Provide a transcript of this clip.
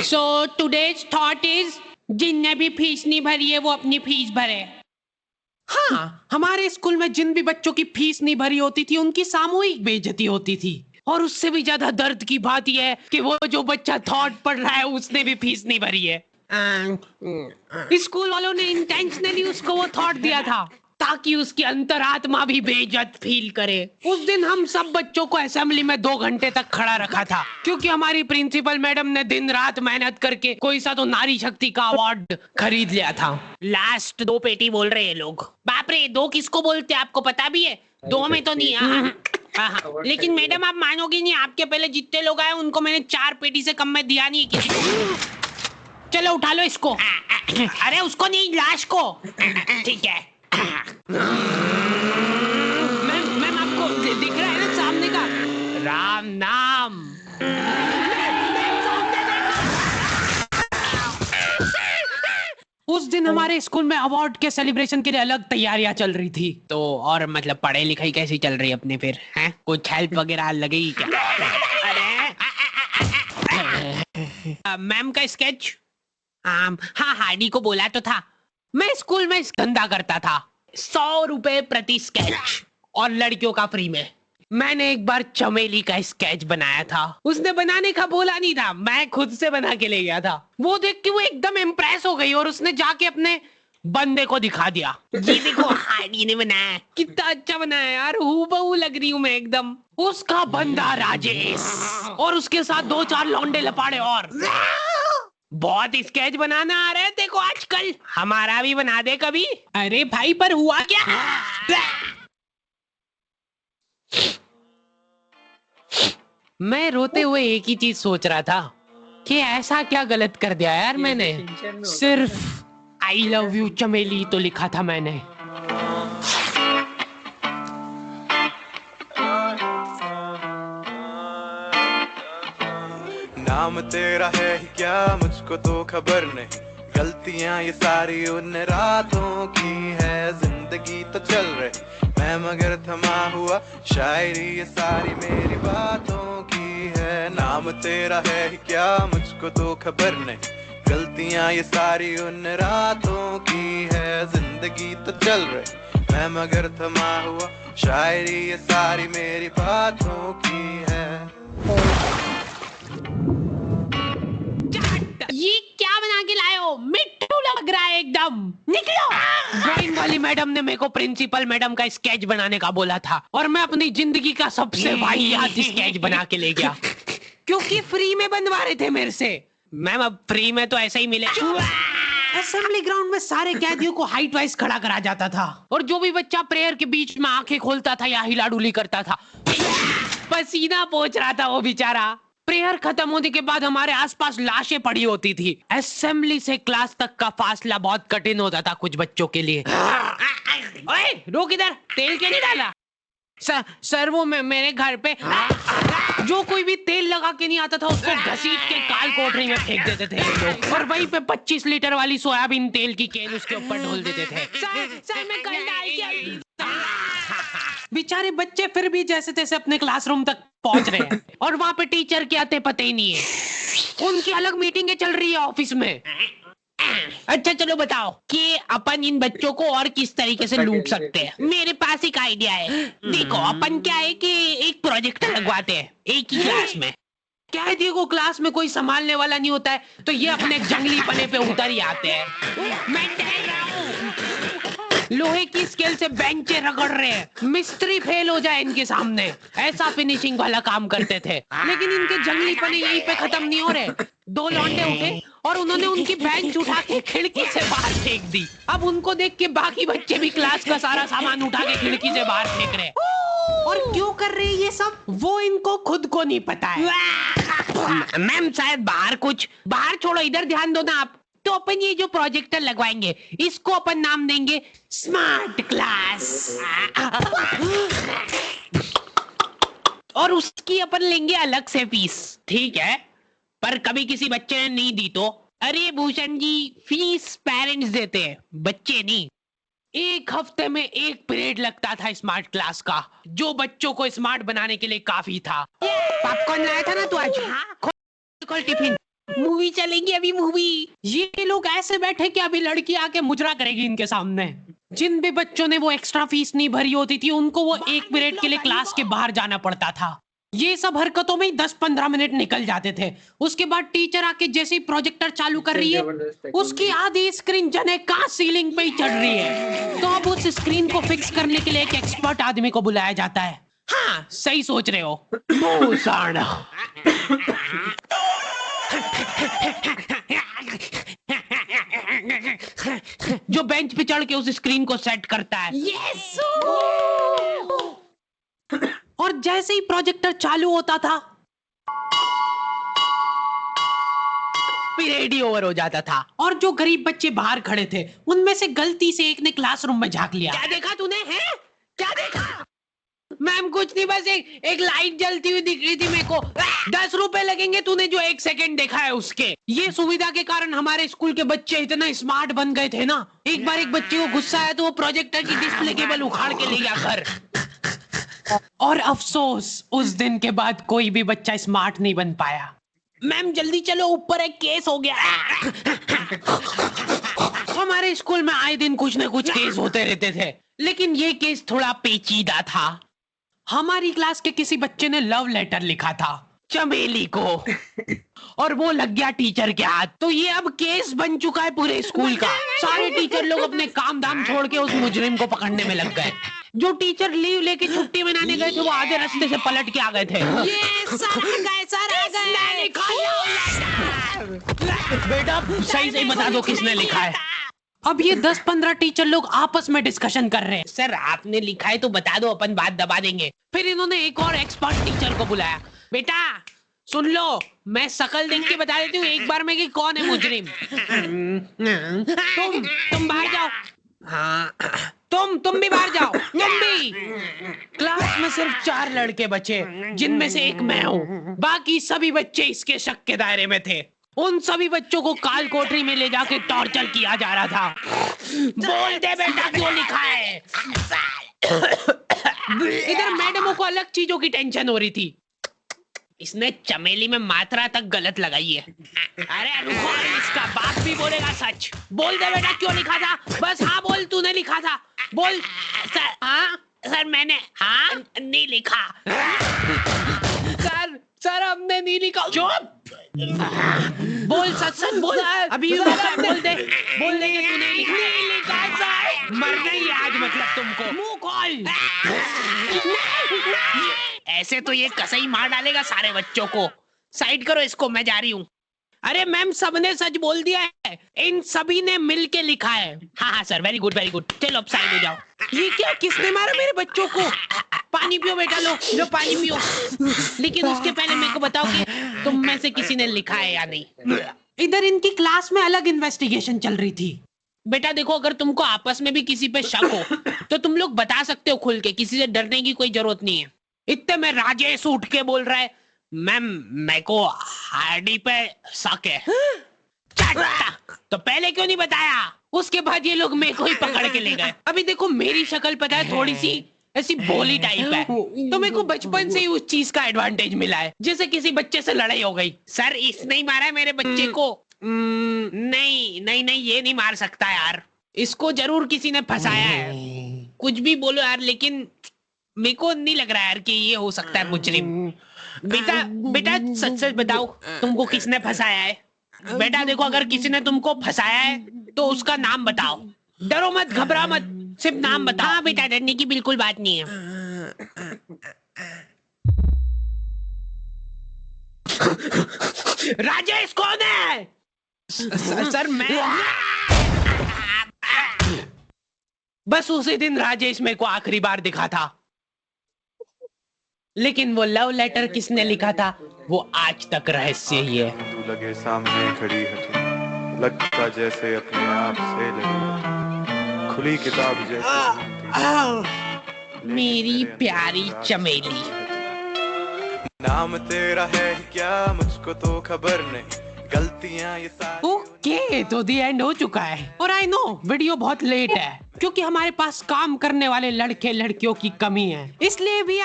So today's thought is जिनने भी fees नहीं भरी है वो अपनी फीस भरे। हाँ, हमारे स्कूल में जिन भी बच्चों की फीस नहीं भरी होती थी उनकी सामूहिक बेइज्जती होती थी। और उससे भी ज्यादा दर्द की बात यह है कि वो जो बच्चा थॉट पढ़ रहा है उसने भी फीस नहीं भरी है। स्कूल वालों ने इंटेंशनली उसको वो थॉट दिया था ताकि उसकी अंतरात्मा भी बेइज्जत फील करे। उस दिन हम सब बच्चों को असेंबली में 2 घंटे तक खड़ा रखा था क्योंकि हमारी प्रिंसिपल मैडम ने दिन रात मेहनत करके कोई सा तो नारी शक्ति का अवार्ड खरीद लिया था। लास्ट 2 पेटी बोल रहे हैं लोग। बाप रे, 2 किसको बोलते हैं आपको पता भी है? 2 में तो नहीं। हाँ। लेकिन मैडम आप मानोगी नहीं, आपके पहले जितने लोग आए उनको मैंने 4 पेटी से कम में दिया नहीं किसी को। चलो उठा लो इसको। अरे उसको नहीं, लाश को। ठीक है। मैम आपको दिख रहा है ना सामने का राम नाम। उस दिन हमारे स्कूल में अवार्ड के सेलिब्रेशन के लिए अलग तैयारियां चल रही थी। तो और मतलब पढ़ाई लिखाई कैसी चल रही है अपने फिर? हैं कुछ हेल्प वगैरह लगेगी क्या? अरे मैम का स्केच। हाँ, हार्डी को बोला तो था। मैं स्कूल में धंधा करता था, 100 रुपए प्रति स्केच और लड़कियों का फ्री में। मैंने एक बार चमेली का स्केच बनाया था। उसने बनाने का बोला नहीं था, मैं खुद से बना के ले गया था। वो देख के वो एकदम इम्प्रेस हो गई और उसने जाके अपने बंदे को दिखा दिया। ये देखो हार्डी ने बनाया, कितना अच्छा बनाया यार, हूबहू लग रही हूँ मैं एकदम। उसका बंदा राजेश और उसके साथ 2-4 लौंडे लपाड़े और। बहुत स्केच बनाना आ रहा है देखो आजकल, हमारा भी बना दे कभी। अरे भाई पर हुआ क्या? मैं रोते हुए एक ही चीज सोच रहा था कि ऐसा क्या गलत कर दिया यार मैंने। सिर्फ आई लव यू चमेली तो लिखा था मैंने। नाम तेरा है ही क्या मुझको तो खबर नहीं, गलतियां ये सारी उन रातों की है। जिंदगी तो चल रही मैं मगर थमा हुआ, शायरी ये सारी मेरी बातों की है। नाम तेरा है ही क्या मुझको तो खबर नहीं, गलतियां ये सारी उन रातों की है। जिंदगी तो चल रही मैं मगर थमा हुआ, शायरी ये सारी मेरी बातों की है। ये क्या बना के लाए हो? मिट्टू लग रहा है एकदम। निकलो। ड्राइंग वाली मैडम ने मेरे को प्रिंसिपल मैडम का स्केच बनाने का बोला था और मैं अपनी जिंदगी का सबसे वाहियात स्केच बना के ले गया क्योंकि फ्री में बनवा रहे थे मेरे से। मैम अब फ्री में तो ऐसा ही मिले। असेंबली ग्राउंड में सारे कैदियों को हाइट वाइज खड़ा करा जाता था और जो भी बच्चा प्रेयर के बीच में आंखें खोलता था या हिलाडुली करता था, पसीना पोंछ रहा था वो बेचारा। प्रेयर खत्म होने के बाद हमारे आसपास लाशें पड़ी होती थी। असेंबली से क्लास तक का फासला बहुत कठिन होता था कुछ बच्चों के लिए। ओए रोक इधर, तेल क्यों नहीं डाला? सर वो मेरे घर पे जो कोई भी तेल लगा के नहीं आता था उसको घसीट के काल कोठरी में फेंक देते थे लोग और वहीं पे 25 लीटर वाली सोयाबीन तेल की केन उसके ऊपर ढोल देते थे। सर मैं कल डाल के। बेचारे बच्चे फिर भी जैसे तैसे अपने क्लासरूम तक पहुंच रहे हैं और वहां पे टीचर के आते पते ही नहीं है। उनकी अलग मीटिंगें चल रही है ऑफिस में। अच्छा चलो बताओ कि अपन इन बच्चों को और किस तरीके से लूट सकते हैं। मेरे पास एक आइडिया है। देखो अपन क्या है कि एक प्रोजेक्टर लगवाते हैं एक ही क्लास में। कैदियों को क्लास में कोई संभालने वाला नहीं होता है तो ये अपने जंगली पने पे उतर ही आते हैं। मैं डर रहा हूँ। लोहे की स्केल से बेंचे रगड़ रहे हैं, मिस्त्री फेल हो जाए इनके सामने, ऐसा फिनिशिंग वाला काम करते थे। लेकिन इनके जंगली पने यहीं पे खत्म नहीं हो रहे। 2 लौंडे उठे और उन्होंने उनकी बेंच उठा के खिड़की से बाहर फेंक दी। अब उनको देख के बाकी बच्चे भी क्लास का सारा सामान उठा के खिड़की से बाहर फेंक रहे। और क्यों कर रहे हैं ये सब वो इनको खुद को नहीं पता है। मैम शायद बाहर छोड़ो, इधर ध्यान दो ना आप। तो अपन ये जो प्रोजेक्टर लगवाएंगे इसको अपन नाम देंगे स्मार्ट क्लास और उसकी अपन लेंगे अलग से फीस। ठीक है, पर कभी किसी बच्चे ने नहीं दी तो? अरे भूषण जी, फीस पेरेंट्स देते हैं, बच्चे नहीं। 1 हफ्ते में 1 पीरियड लगता था स्मार्ट क्लास का, जो बच्चों को स्मार्ट बनाने के लिए काफी था। पॉपकॉर्न लाया था ना तू आज? हाँ, खोल टिफिन। मूवी चलेगी अभी मूवी। ये लोग ऐसे बैठे कि अभी लड़की आके मुजरा करेगी इनके सामने। जिन भी बच्चों ने वो एक्स्ट्रा फीस नहीं भरी होती थी उनको वो 1 मिनट के लिए क्लास के बाहर जाना पड़ता था। ये सब हरकतों में ही 10-15 मिनट निकल जाते थे। उसके बाद टीचर आके जैसे ही प्रोजेक्टर चालू कर रही है उसकी आधी स्क्रीन जने कहां सीलिंग पे ही चढ़ रही है। तो अब उस स्क्रीन को फिक्स करने के लिए एक एक्सपर्ट आदमी को बुलाया जाता है। हाँ सही सोच रहे हो मूसाना। जो बेंच पे चढ़ के उस स्क्रीन को सेट करता है। यस। और जैसे ही प्रोजेक्टर चालू होता था पीरियड ही ओवर हो जाता था और जो गरीब बच्चे बाहर खड़े थे उनमें से गलती से एक ने क्लासरूम में झांक लिया। क्या देखा तूने? है क्या देखा? मैम कुछ नहीं, बस एक लाइट जलती हुई दिख रही थी मेरे को। 10 रुपए लगेंगे तूने जो 1 सेकंड देखा है उसके। ये सुविधा के कारण हमारे स्कूल के बच्चे इतना स्मार्ट बन गए थे ना। एक बार एक बच्चे को गुस्सा आया तो वो प्रोजेक्टर की डिस्प्ले केबल उखाड़ के ले गया घर। और अफसोस उस दिन के बाद कोई भी बच्चा स्मार्ट नहीं बन पाया। मैम जल्दी चलो ऊपर एक केस हो गया। हमारे स्कूल में आए दिन कुछ न कुछ केस होते रहते थे लेकिन ये केस थोड़ा पेचीदा था। हमारी क्लास के किसी बच्चे ने लव लेटर लिखा था चमेली को और वो लग गया टीचर के हाथ। तो ये अब केस बन चुका है पूरे स्कूल का। सारे टीचर लोग अपने काम धाम छोड़ के उस मुजरिम को पकड़ने में लग गए। जो टीचर लीव लेके छुट्टी मनाने गए थे वो आधे रास्ते से पलट के आ गए थे। ये सर आ गए। बेटा सही सही बता दो किसने लिखा है। अब ये 10-15 टीचर लोग आपस में डिस्कशन कर रहे हैं। सर आपने लिखा है तो बता दो, अपन बात दबा देंगे। फिर इन्होंने एक और एक्सपर्ट टीचर को बुलाया। बेटा सुन लो, मैं शक्ल देख के बता देती हूँ एक बार में कि कौन है मुजरिम। तुम बाहर जाओ। हाँ तुम भी बाहर जाओ। तुम भी। क्लास में सिर्फ 4 लड़के बचे जिनमें से एक मैं हूँ। बाकी सभी बच्चे इसके शक के दायरे में थे। उन सभी बच्चों को काल कोठरी में ले जाके टॉर्चर किया जा रहा था। बोल दे बेटा क्यों लिखा है। इधर मैडमों को अलग चीजों की टेंशन हो रही थी। इसने चमेली में मात्रा तक गलत लगाई है। अरे रुको, इसका बाप भी बोलेगा सच। बोल दे बेटा क्यों लिखा था। बस हाँ बोल, तूने लिखा था। बोल। सर हाँ सर मैंने हाँ नहीं लिखा। सर हमने नहीं लिखा। चुप। बोल सच बोल। अभी बोल दे कि तूने लिखा सर। मरना ही आज मतलब तुमको। मुंह खोल। ऐसे तो ये कसई मार डालेगा सारे बच्चों को। साइड करो इसको, मैं जा रही हूँ। अरे मैम सबने सच बोल दिया है। इन सभी ने मिल के लिखा है। हाँ sir very good very good. चलो अब साइड हो जाओ। ये क्या, किसने मारा मेरे बच्चों को? पानी पियो बेटा, लो पानी पियो। लेकिन उसके पहले मेरे को बताओ कि तुम में से किसी ने लिखा है या नहीं। इधर इनकी क्लास में अलग इन्वेस्टिगेशन चल रही थी। बेटा देखो, अगर तुमको आपस में भी किसी पे शक हो तो तुम लोग बता सकते हो खुल के। किसी से डरने की कोई जरूरत नहीं है। इतने में राजेश उठ के बोल रहा है, मैम मेरे को हार्डी पे शक है। तो पहले क्यों नहीं बताया? उसके बाद ये लोग मेरे को ही पकड़ के ले गए। अभी देखो मेरी शक्ल पता है थोड़ी सी ऐसी भोली टाइप है, तो मेरे को बचपन से ही उस चीज का एडवांटेज मिला है। जैसे किसी बच्चे से लड़ाई हो गई, सर इसने ही मारा है मेरे बच्चे को। नहीं ये नहीं मार सकता यार, इसको जरूर किसी ने फंसाया है। कुछ भी बोलो यार, लेकिन मेरे को नहीं लग रहा यार कि ये हो सकता है मुजरिम। बेटा सच बताओ, तुमको किसने फंसाया है? बेटा देखो, अगर किसी ने तुमको फंसाया है तो उसका नाम बताओ। डरो मत, घबरा मत, सिर्फ नाम बताओ। हाँ बेटा, डरने की बिल्कुल बात नहीं है। राजेश कौन है? सर मैं। बस उसी दिन राजेश मेरे को आखिरी बार दिखा था, लेकिन वो लव लेटर किसने लिखा था वो आज तक रहस्य ही है। तू लगे सामने खड़ी है तू, लगता जैसे अपने आप से लगी, खुली किताब जैसे मेरी प्यारी चमेली। नाम तेरा है क्या मुझको तो खबर नहीं, गलतियां ये सारी। ओके, तो दी एंड हो चुका है। और आई नो वीडियो बहुत लेट है क्योंकि हमारे पास काम करने वाले लड़के लड़कियों की कमी है, इसलिए भी